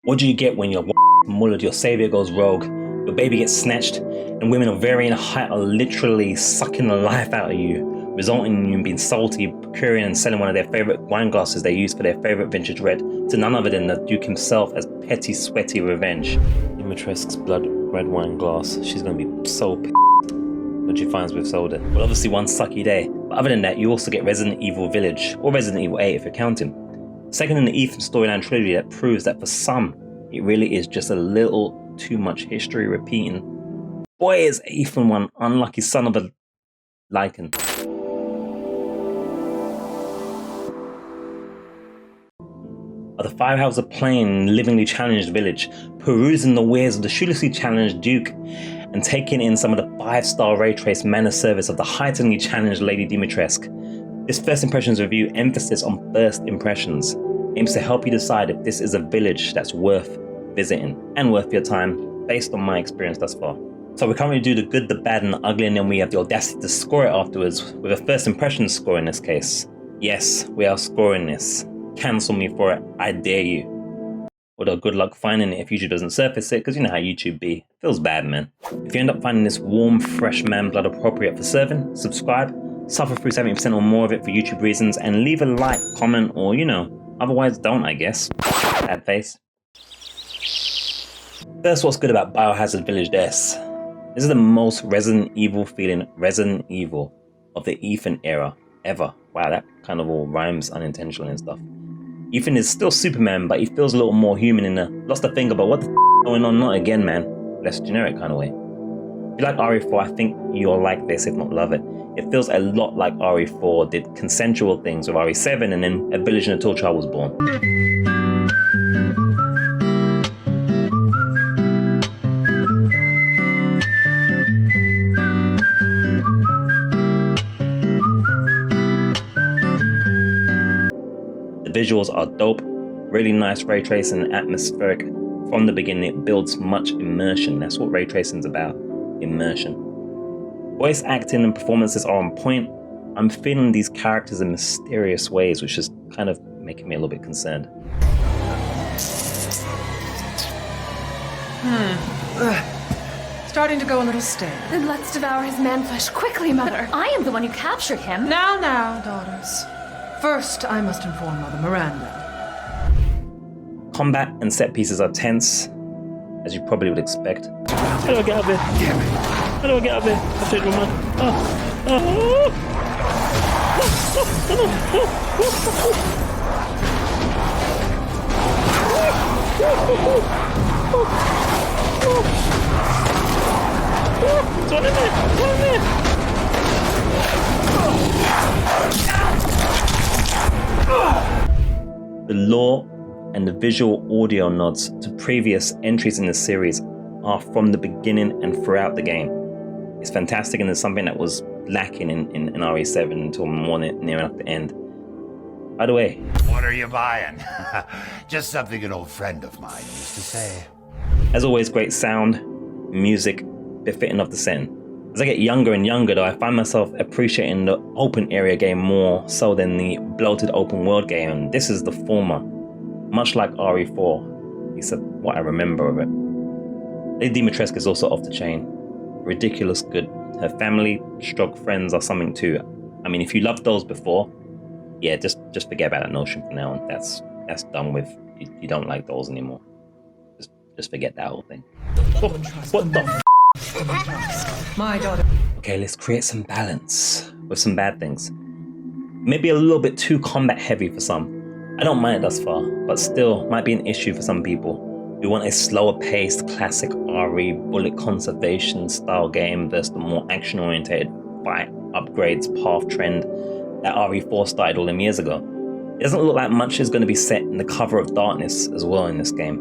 What do you get when your mullered, your savior goes rogue, your baby gets snatched, and women of varying height are literally sucking the life out of you, resulting in you being salty, procuring and selling one of their favourite wine glasses they use for their favourite vintage red to none other than the Duke himself as petty, sweaty revenge. DIMITRESCU's blood red wine glass. She's going to be so pissed when she finds we've sold it. Well, obviously one sucky day. But other than that, you also get Resident Evil Village, or Resident Evil 8 if you're counting. Second in the Ethan storyline trilogy that proves that for some, it really is just a little too much history repeating. Boy, is Ethan one unlucky son of a Lycan. Are the five houses of playing livingly challenged village, perusing the wares of the shoelessly challenged Duke, and taking in some of the 5-star ray trace manner service of the heightenedly challenged Lady Dimitrescu. This First Impressions review, emphasis on first impressions, aims to help you decide if this is a village that's worth visiting and worth your time based on my experience thus far. So we currently do the good, the bad and the ugly, and then we have the audacity to score it afterwards with a first impressions score in this case. Yes, we are scoring this. Cancel me for it, I dare you. Although good luck finding it if YouTube doesn't surface it, because you know how YouTube be. Feels bad, man. If you end up finding this warm, fresh man blood appropriate for serving, subscribe, suffer through 70% or more of it for YouTube reasons, and leave a like, comment, or you know, otherwise don't, I guess. Bad face. First, what's good about Biohazard Village This is the most Resident Evil feeling Resident Evil of the Ethan era ever. Wow, that kind of all rhymes unintentionally and stuff. Ethan is still Superman, but he feels a little more human in the lost a finger, but what the f going on? Not again, man. Less generic kind of way. If you like RE4, I think you'll like this, if not love it. It feels a lot like RE4 did consensual things with RE7, and then a village in a tall child was born. The visuals are dope, really nice ray tracing and atmospheric. From the beginning, it builds much immersion. That's what ray tracing is about, immersion. Voice acting and performances are on point. I'm feeling these characters in mysterious ways, which is kind of making me a little bit concerned. Starting to go a little stale. Then let's devour his man-flesh quickly, Mother. I am the one who captured him. Now, daughters. First, I must inform Mother Miranda. Combat and set pieces are tense, as you probably would expect. How do I get out of here? How do I get out of here? I've changed my mind. It's one in there! It's one in there! The lore and the visual audio nods to previous entries in the series are from the beginning and throughout the game. It's fantastic, and it's something that was lacking in RE7 until more near enough the end. By the way, what are you buying? Just something an old friend of mine used to say. As always, great sound, music, befitting of the setting. As I get younger and younger though, I find myself appreciating the open area game more so than the bloated open world game, and this is the former. Much like RE4, at least what I remember of it. Lady Dimitrescu is also off the chain. Ridiculous good. Her family, stroke friends are something too. I mean, if you loved those before, yeah, just forget about that notion for now, and that's done with. You don't like those anymore. Just forget that whole thing. What the f? My daughter. Okay, let's create some balance with some bad things. Maybe a little bit too combat heavy for some. I don't mind it thus far, but still might be an issue for some people who want a slower paced classic RE bullet conservation style game versus the more action oriented fight upgrades path trend that RE4 started all them years ago. It doesn't look like much is going to be set in the cover of darkness as well in this game.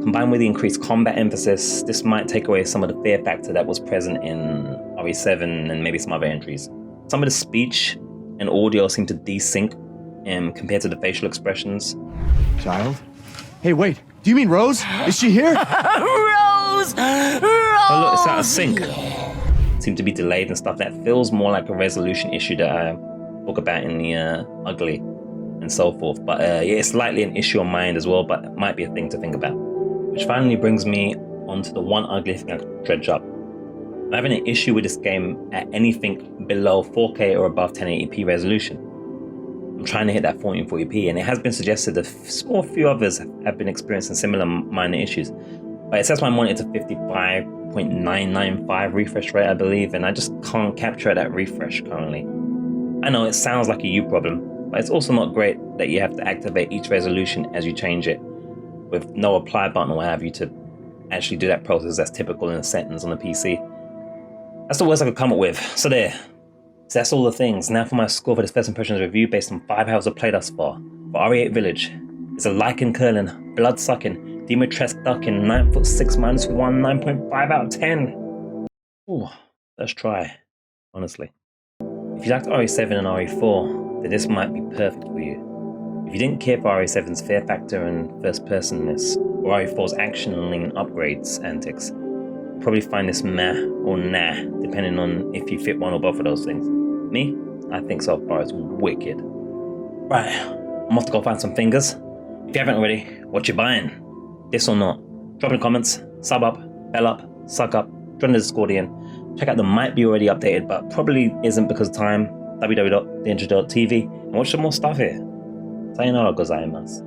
Combined with the increased combat emphasis, this might take away some of the fear factor that was present in RE7 and maybe some other entries. Some of the speech and audio seem to desync compared to the facial expressions. Child? Hey, wait. Do you mean Rose? Is she here? Rose! Oh look, it's out of sync. Seem to be delayed and stuff. That feels more like a resolution issue that I talk about in the ugly and so forth. But yeah, it's likely an issue on my end as well, but it might be a thing to think about. Which finally brings me onto the one ugly thing I could dredge up. I'm having an issue with this game at anything below 4K or above 1080p resolution. I'm trying to hit that 1440p, and it has been suggested a small few others have been experiencing similar minor issues. But it sets my monitor to 55.995 refresh rate, I believe, and I just can't capture that refresh currently. I know it sounds like a you problem, but it's also not great that you have to activate each resolution as you change it, with no apply button or what have you to actually do that process that's typical in the settings on the PC. That's the worst I could come up with. So there. So that's all the things. Now for my score for this first impressions review based on 5 hours of play thus far. For RE8 Village, it's a Lycan curling, blood-sucking, DIMITRESCU ducking, 9'6" -1, 9.5 out of 10. Ooh, let's try, honestly. If you liked RE7 and RE4, then this might be perfect for you. If you didn't care for RE7's fear factor and first-personness, or RE4's action and lean upgrades antics, you'll probably find this meh or nah, depending on if you fit one or both of those things. Me? I think so far it's wicked. Right, I'm off to go find some fingers. If you haven't already, what you buying? This or not? Drop in the comments, sub up, bell up, suck up, join the Discordian. Check out the might be already updated, but probably isn't because of time, www.theinterested.tv, and watch some more stuff here. Sayonara gozaimasu.